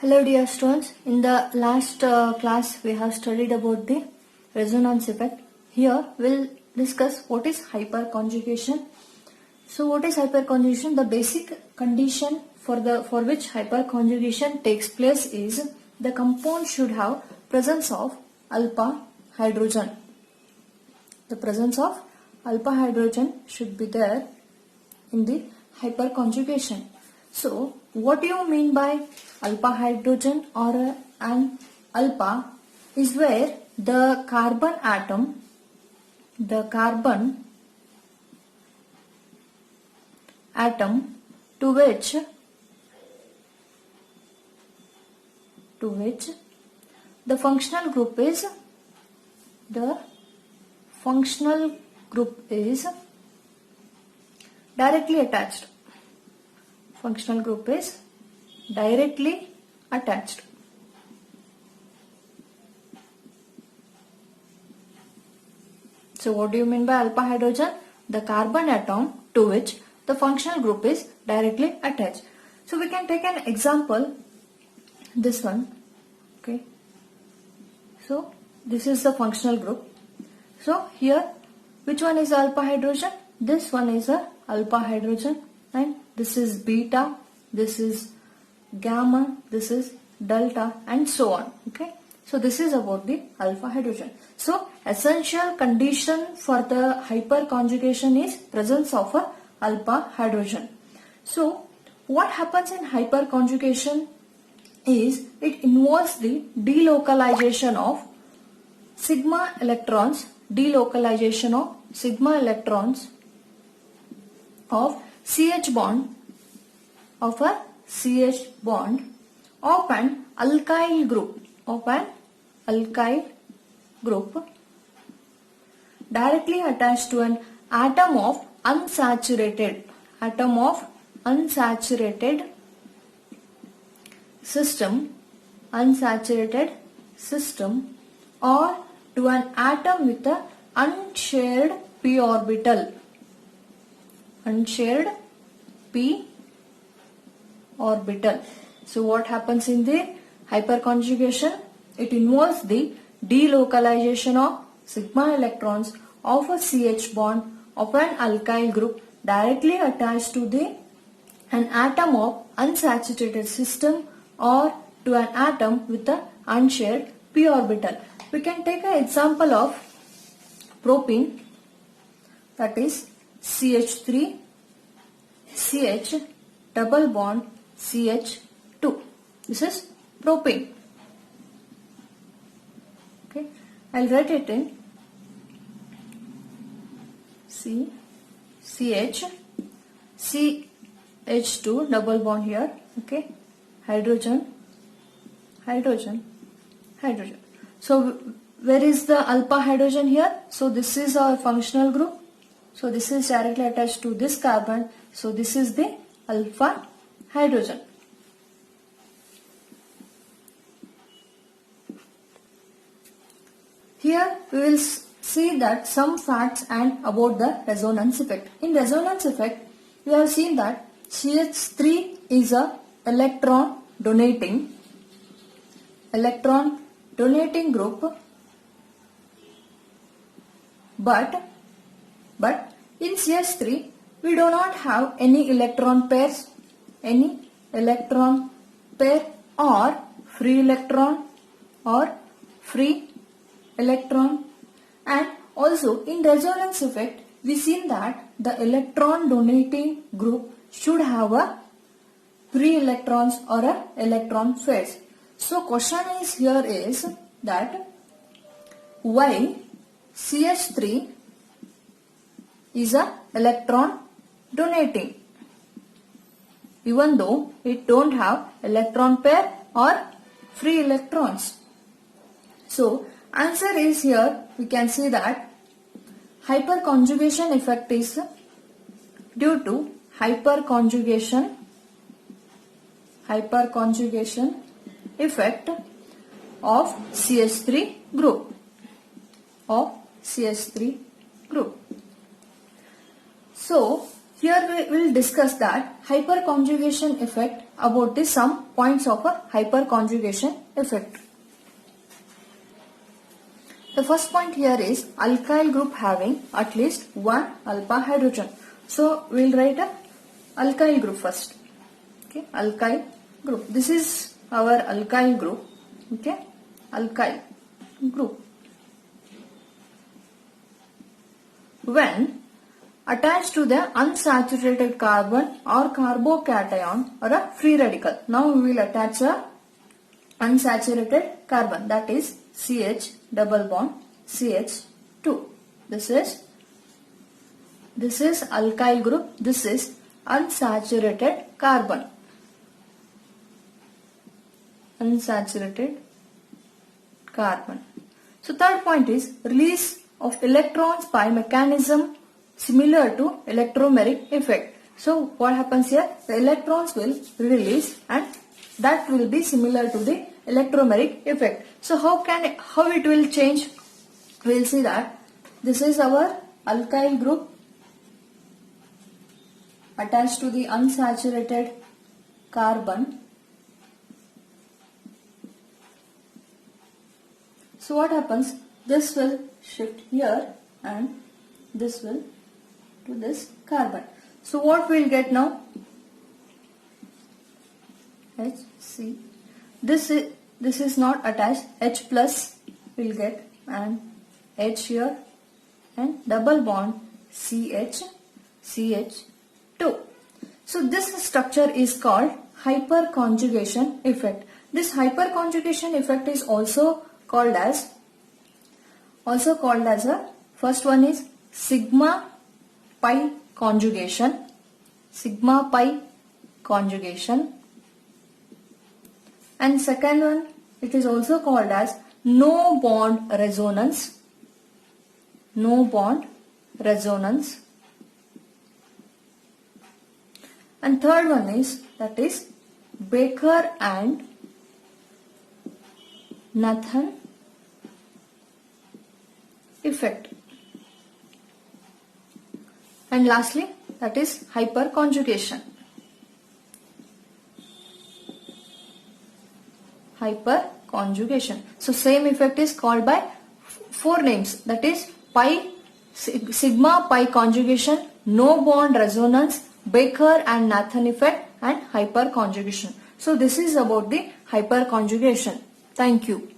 Hello dear students, in the last class we have studied about the resonance effect. Here we'll discuss what is hyperconjugation. So what is hyperconjugation? The basic condition for which hyperconjugation takes place is the compound should have presence of alpha hydrogen. The presence of alpha hydrogen should be there in the hyperconjugation. So what do you mean by alpha hydrogen or an alpha is where the carbon atom, to which the functional group is directly attached. Functional group is directly attached. So what do you mean by alpha hydrogen? The carbon atom to which the functional group is directly attached. So we can take an example, this one. Okay. So this is the functional group. So here which one is alpha hydrogen? This one is a alpha hydrogen, and this is beta, this is gamma, this is delta, and so on. Okay. So this is about the alpha hydrogen. So essential condition for the hyperconjugation is presence of a alpha hydrogen. So what happens in hyperconjugation is it involves the delocalization of sigma electrons of CH bond of an alkyl group directly attached to an atom of unsaturated system or to an atom with a unshared p orbital. So what happens in the hyperconjugation? It involves the delocalization of sigma electrons of a CH bond of an alkyl group directly attached to an atom of unsaturated system or to an atom with an unshared p orbital. We can take an example of propene, that is CH3 CH double bond CH2. This is propane. Okay, I'll write it in CH2 double bond here. Okay, hydrogen. So where is the alpha hydrogen here? So this is our functional group. So this is directly attached to this carbon. So this is the alpha hydrogen. Here we will see that some facts and about the resonance effect. In resonance effect, we have seen that CH3 is a electron donating group, but in CH3 we do not have any electron pair or free electron, and also in resonance effect we seen that the electron donating group should have a free electrons or a electron pairs. So question is here is that why CH3 is a electron donating even though it don't have electron pair or free electrons. So answer is here we can see that hyperconjugation effect is due to hyperconjugation effect of CH3 group. So Here we will discuss that hyperconjugation effect about the some points of a hyperconjugation effect. The first point here is alkyl group having at least one alpha hydrogen. So we will write a alkyl group first. Okay, alkyl group. This is our alkyl group. Okay, alkyl group. When attached to the unsaturated carbon or carbocation or a free radical. Now we will attach a unsaturated carbon, that is CH double bond CH2. This is alkyl group. This is unsaturated carbon. Unsaturated carbon. So third point is release of electrons by mechanism similar to electromeric effect. So what happens here? The electrons will release and that will be similar to the electromeric effect. So how it will change? We will see that this is our alkyl group attached to the unsaturated carbon. So what happens? This will shift here and this will to this carbon. So what we will get now? HC. This is not attached. H plus will get and H here and double bond CH CH2. So this structure is called hyperconjugation effect. This hyperconjugation effect is also called as a first one is sigma pi conjugation, and second one it is also called as no bond resonance, and third one is that is Baker and Nathan effect, and lastly that is hyperconjugation. So same effect is called by four names, that is sigma pi conjugation, no bond resonance, Baker and Nathan effect, and hyperconjugation. So this is about the hyperconjugation. Thank you.